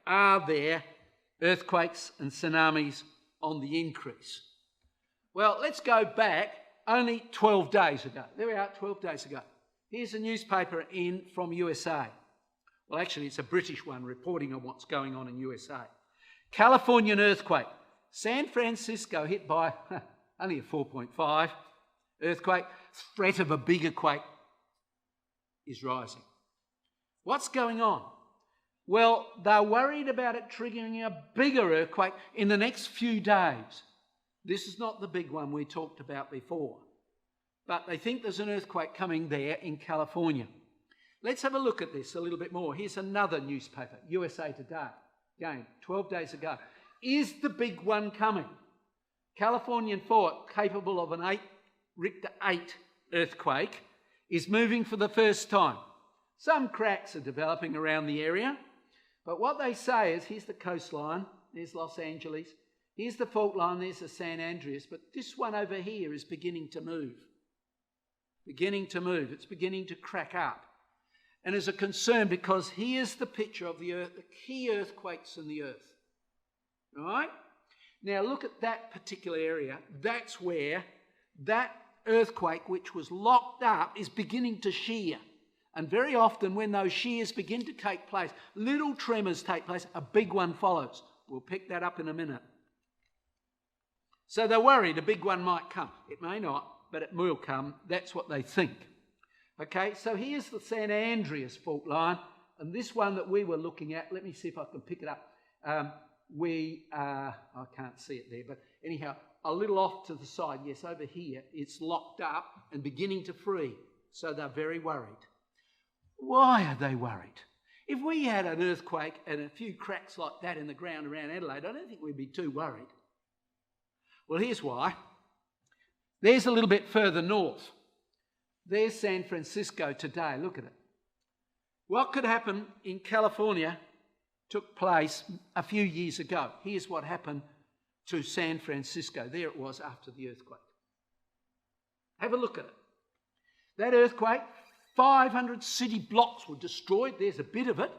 are there earthquakes and tsunamis on the increase? Well, let's go back only 12 days ago. There we are, 12 days ago. Here's a newspaper from USA. Well, actually, it's a British one reporting on what's going on in USA. Californian earthquake. San Francisco hit by only a 4.5 earthquake. Threat of a bigger quake is rising. What's going on? Well, they're worried about it triggering a bigger earthquake in the next few days. This is not the big one we talked about before, but they think there's an earthquake coming there in California. Let's have a look at this a little bit more. Here's another newspaper, USA Today. Again, 12 days ago. Is the big one coming? Californian fort capable of an Richter 8 earthquake is moving for the first time. Some cracks are developing around the area, but what they say is, here's the coastline, there's Los Angeles, here's the fault line, there's the San Andreas, but this one over here is beginning to move. It's beginning to crack up. And is a concern because here's the picture of the earth, the key earthquakes in the earth. All right? Now look at that particular area. That's where that earthquake, which was locked up, is beginning to shear. And very often when those shears begin to take place, little tremors take place, a big one follows. We'll pick that up in a minute. So they're worried a big one might come. It may not, but it will come. That's what they think. Okay, so here's the San Andreas fault line, and this one that we were looking at, let me see if I can pick it up. I can't see it there, but anyhow, a little off to the side, yes, over here, it's locked up and beginning to free. So they're very worried. Why are they worried? If we had an earthquake and a few cracks like that in the ground around Adelaide, I don't think we'd be too worried. Well, here's why. There's a little bit further north. There's San Francisco today. Look at it. What could happen in California took place a few years ago. Here's what happened to San Francisco. There it was after the earthquake. Have a look at it. That earthquake, 500 city blocks were destroyed. There's a bit of it.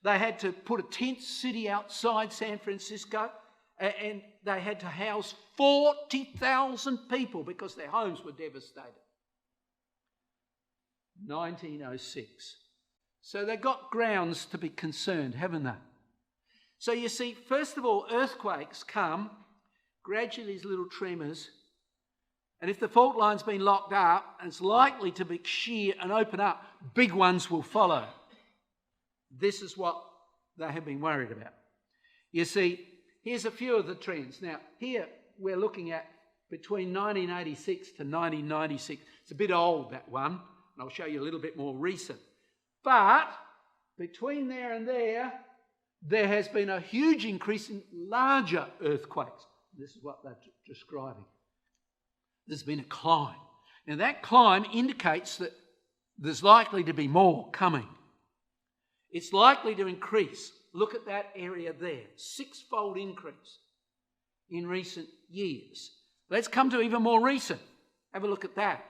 They had to put a tent city outside San Francisco, and they had to house 40,000 people because their homes were devastated. 1906. So they've got grounds to be concerned, haven't they? So you see, first of all, earthquakes come, gradually these little tremors, and if the fault line's been locked up and it's likely to be shear and open up, big ones will follow. This is what they have been worried about. You see, here's a few of the trends. Now, here we're looking at between 1986 to 1996. It's a bit old, that one, and I'll show you a little bit more recent. But between there and there has been a huge increase in larger earthquakes. This is what they're describing. There's been a climb. Now that climb indicates that there's likely to be more coming. It's likely to increase. Look at that area there. 6-fold increase in recent years. Let's come to even more recent. Have a look at that.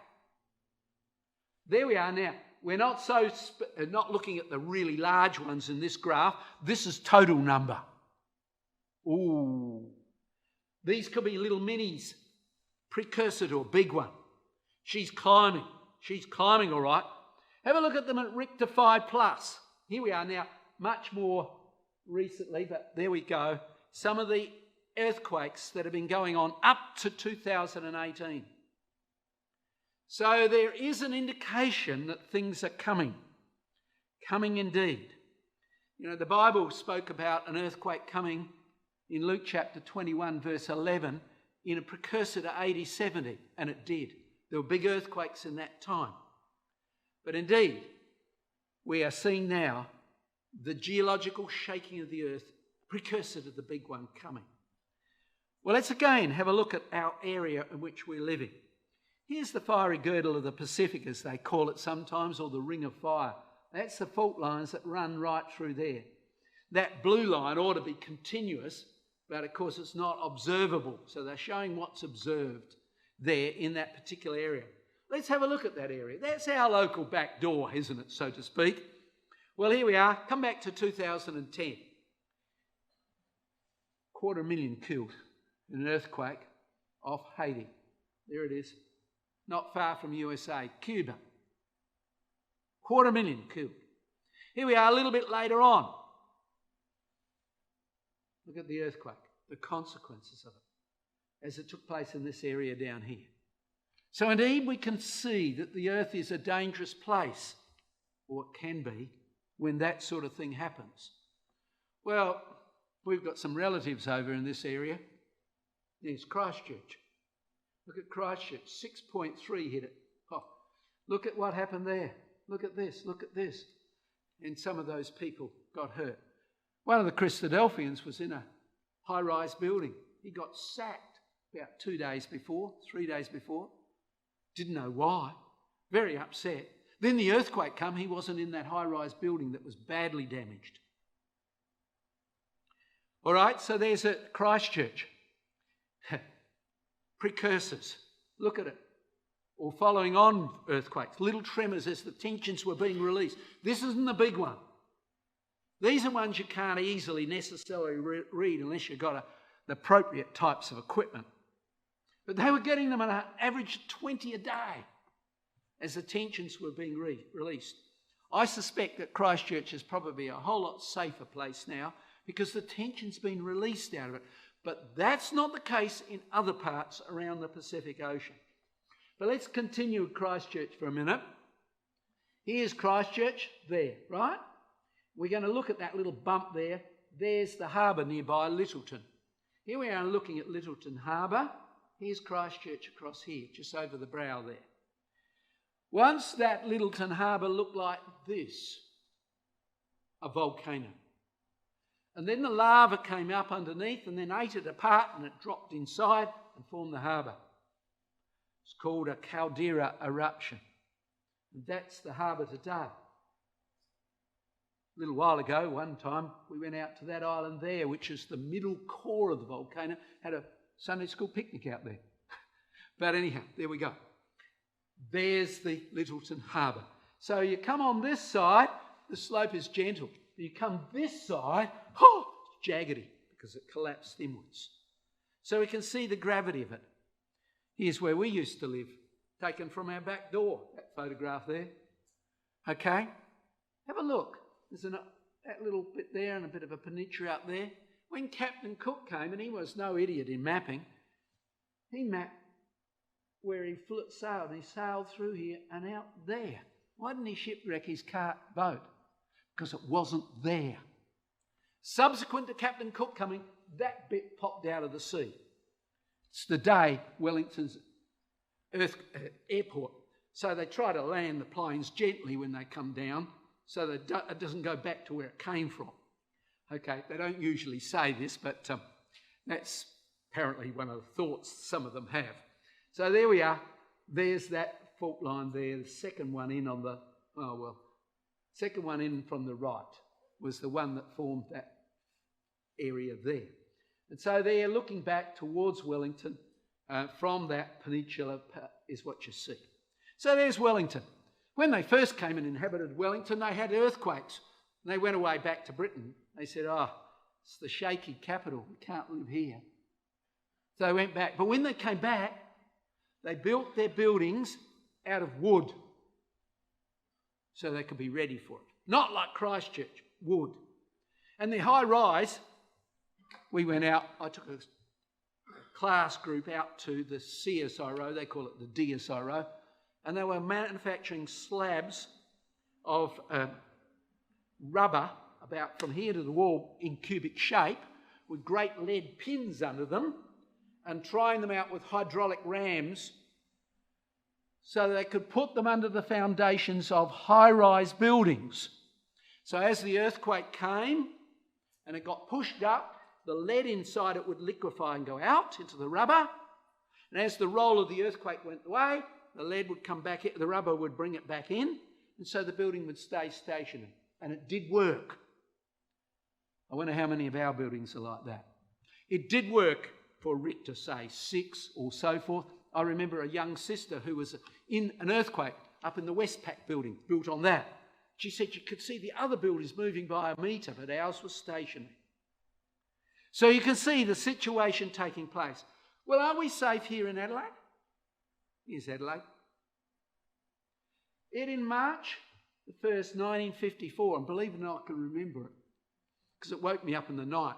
There we are now. We're not looking at the really large ones in this graph. This is total number. Ooh. These could be little minis, precursor to a big one. She's climbing. She's climbing all right. Have a look at them at Richter 5+. Here we are now, much more recently, but there we go. Some of the earthquakes that have been going on up to 2018. So there is an indication that things are coming indeed. You know, the Bible spoke about an earthquake coming in Luke chapter 21, verse 11, in a precursor to AD 70, and it did. There were big earthquakes in that time. But indeed, we are seeing now the geological shaking of the earth, precursor to the big one coming. Well, let's again have a look at our area in which we're living. Here's the fiery girdle of the Pacific, as they call it sometimes, or the ring of fire. That's the fault lines that run right through there. That blue line ought to be continuous, but of course it's not observable. So they're showing what's observed there in that particular area. Let's have a look at that area. That's our local back door, isn't it, so to speak? Well, here we are. Come back to 2010. 250,000 killed in an earthquake off Haiti. There it is. Not far from USA. Cuba. 250,000 killed. Here we are a little bit later on. Look at the earthquake, the consequences of it, as it took place in this area down here. So indeed we can see that the earth is a dangerous place, or it can be, when that sort of thing happens. Well, we've got some relatives over in this area. There's Christchurch. Look at Christchurch, 6.3 hit it. Oh, look at what happened there. Look at this, look at this. And some of those people got hurt. One of the Christadelphians was in a high-rise building. He got sacked about 2 days before, 3 days before. Didn't know why. Very upset. Then the earthquake came. He wasn't in that high-rise building that was badly damaged. All right, so there's a Christchurch. Precursors. Look at it. Or following on earthquakes. Little tremors as the tensions were being released. This isn't the big one. These are ones you can't easily necessarily read unless you've got the appropriate types of equipment. But they were getting them on an average of 20 a day as the tensions were being released. I suspect that Christchurch is probably a whole lot safer place now because the tension's been released out of it. But that's not the case in other parts around the Pacific Ocean. But let's continue with Christchurch for a minute. Here's Christchurch there, right? We're going to look at that little bump there. There's the harbour nearby, Lyttelton. Here we are looking at Lyttelton Harbour. Here's Christchurch across here, just over the brow there. Once that Lyttelton Harbour looked like this, a volcano. And then the lava came up underneath and then ate it apart and it dropped inside and formed the harbour. It's called a caldera eruption. And that's the harbour today. A little while ago, one time, we went out to that island there, which is the middle core of the volcano, had a Sunday school picnic out there. But anyhow, there we go. There's the Lyttelton Harbour. So you come on this side, the slope is gentle. You come this side, it's jaggedy because it collapsed inwards. So we can see the gravity of it. Here's where we used to live, taken from our back door, that photograph there. Okay, have a look. There's that little bit there and a bit of a peninsula out there. When Captain Cook came, and he was no idiot in mapping, he mapped where he sailed, and he sailed through here and out there. Why didn't he shipwreck his boat? Because it wasn't there. Subsequent to Captain Cook coming, that bit popped out of the sea. It's the day Wellington's airport. So they try to land the planes gently when they come down so that it doesn't go back to where it came from. Okay, they don't usually say this, but that's apparently one of the thoughts some of them have. So there we are. There's that fault line there. The second one in on the, second one in from the right was the one that formed that area there. And so there, looking back towards Wellington, from that peninsula is what you see. So there's Wellington. When they first came and inhabited Wellington, they had earthquakes. And they went away back to Britain. They said, it's the shaky capital. We can't live here. So they went back. But when they came back, they built their buildings out of wood so they could be ready for it. Not like Christchurch, wood. And their high rise, we went out, I took a class group out to the CSIRO, they call it the DSIRO, and they were manufacturing slabs of rubber about from here to the wall in cubic shape with great lead pins under them and trying them out with hydraulic rams so they could put them under the foundations of high-rise buildings. So as the earthquake came and it got pushed up, the lead inside it would liquefy and go out into the rubber. And as the roll of the earthquake went away, the lead would come back in, the rubber would bring it back in, and so the building would stay stationary. And it did work. I wonder how many of our buildings are like that. It did work for Richter, say, 6 or so forth. I remember a young sister who was in an earthquake up in the Westpac building, built on that. She said you could see the other buildings moving by a metre, but ours was stationary. So you can see the situation taking place. Well, are we safe here in Adelaide? Here's Adelaide. It in March the 1st, 1954, and believe it or not, I can remember it because it woke me up in the night.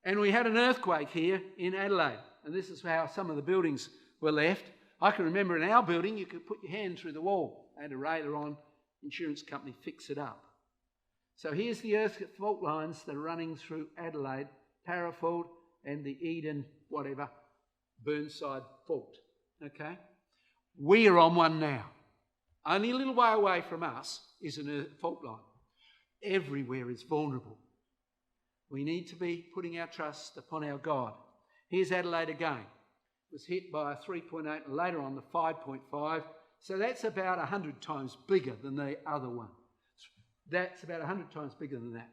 And we had an earthquake here in Adelaide, and this is how some of the buildings were left. I can remember in our building, you could put your hand through the wall. They had a radar on, insurance company fix it up. So here's the earth fault lines that are running through Adelaide, Parafield, and the Eden, whatever, Burnside fault. Okay? We are on one now. Only a little way away from us is an earth fault line. Everywhere is vulnerable. We need to be putting our trust upon our God. Here's Adelaide again. It was hit by a 3.8 and later on the 5.5. So that's about 100 times bigger than the other one. That's about 100 times bigger than that.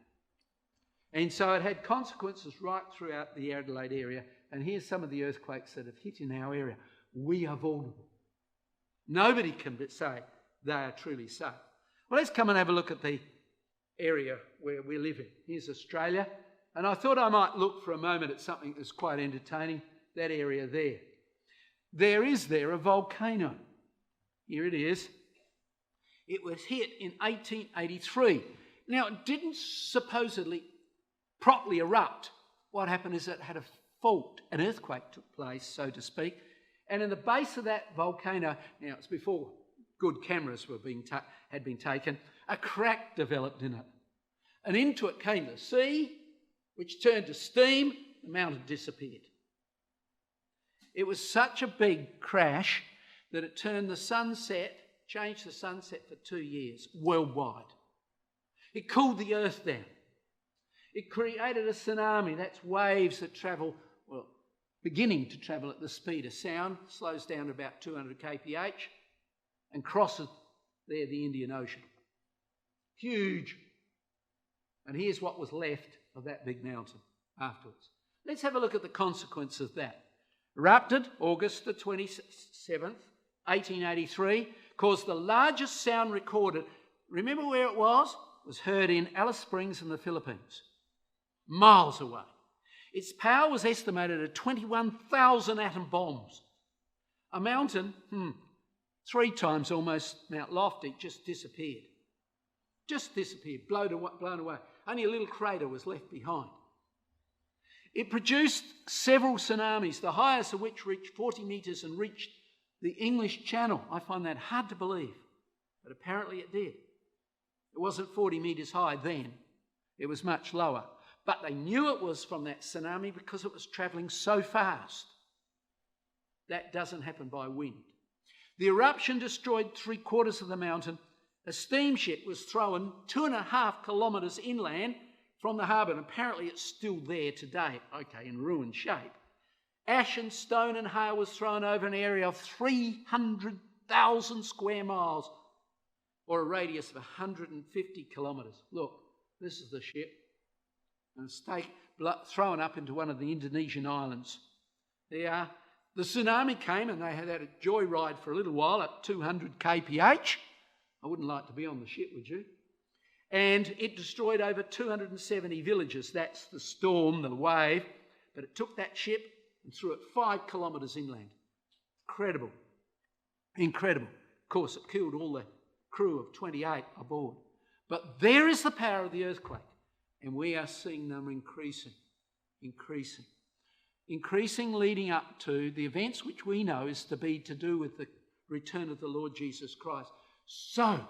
And so it had consequences right throughout the Adelaide area. And here's some of the earthquakes that have hit in our area. We are vulnerable. Nobody can say they are truly safe. Well, let's come and have a look at the area where we live in. Here's Australia. And I thought I might look for a moment at something that's quite entertaining, that area there. There is a volcano. Here it is. It was hit in 1883. Now, it didn't supposedly properly erupt. What happened is it had a fault, an earthquake took place, so to speak. And in the base of that volcano, now it's before good cameras were had been taken, a crack developed in it. And into it came the sea, which turned to steam, the mountain disappeared. It was such a big crash that it turned the sunset, changed the sunset for 2 years worldwide. It cooled the earth down. It created a tsunami. That's waves that travel, well, beginning to travel at the speed of sound, slows down to about 200 kph and crosses there the Indian Ocean. Huge. And here's what was left of that big mountain afterwards. Let's have a look at the consequence of that. Erupted August the 27th, 1883, caused the largest sound recorded. Remember where it was? It was heard in Alice Springs in the Philippines, miles away. Its power was estimated at 21,000 atom bombs. A mountain, 3 times almost Mount Lofty, just disappeared. Just disappeared, blown away. Only a little crater was left behind. It produced several tsunamis, the highest of which reached 40 metres and reached the English Channel. I find that hard to believe, but apparently it did. It wasn't 40 metres high then. It was much lower. But they knew it was from that tsunami because it was travelling so fast. That doesn't happen by wind. The eruption destroyed 3/4 of the mountain. A steamship was thrown 2.5 kilometres inland from the harbour, and apparently it's still there today, okay, in ruined shape. Ash and stone and hail was thrown over an area of 300,000 square miles, or a radius of 150 kilometres. Look, this is the ship. And it's thrown up into one of the Indonesian islands. There, the tsunami came and they had a joyride for a little while at 200 kph. I wouldn't like to be on the ship, would you? And it destroyed over 270 villages. That's the storm, the wave. But it took that ship and threw it 5 kilometres inland. Incredible. Incredible. Of course, it killed all the crew of 28 aboard. But there is the power of the earthquake. And we are seeing them increasing, leading up to the events which we know is to be to do with the return of the Lord Jesus Christ. So,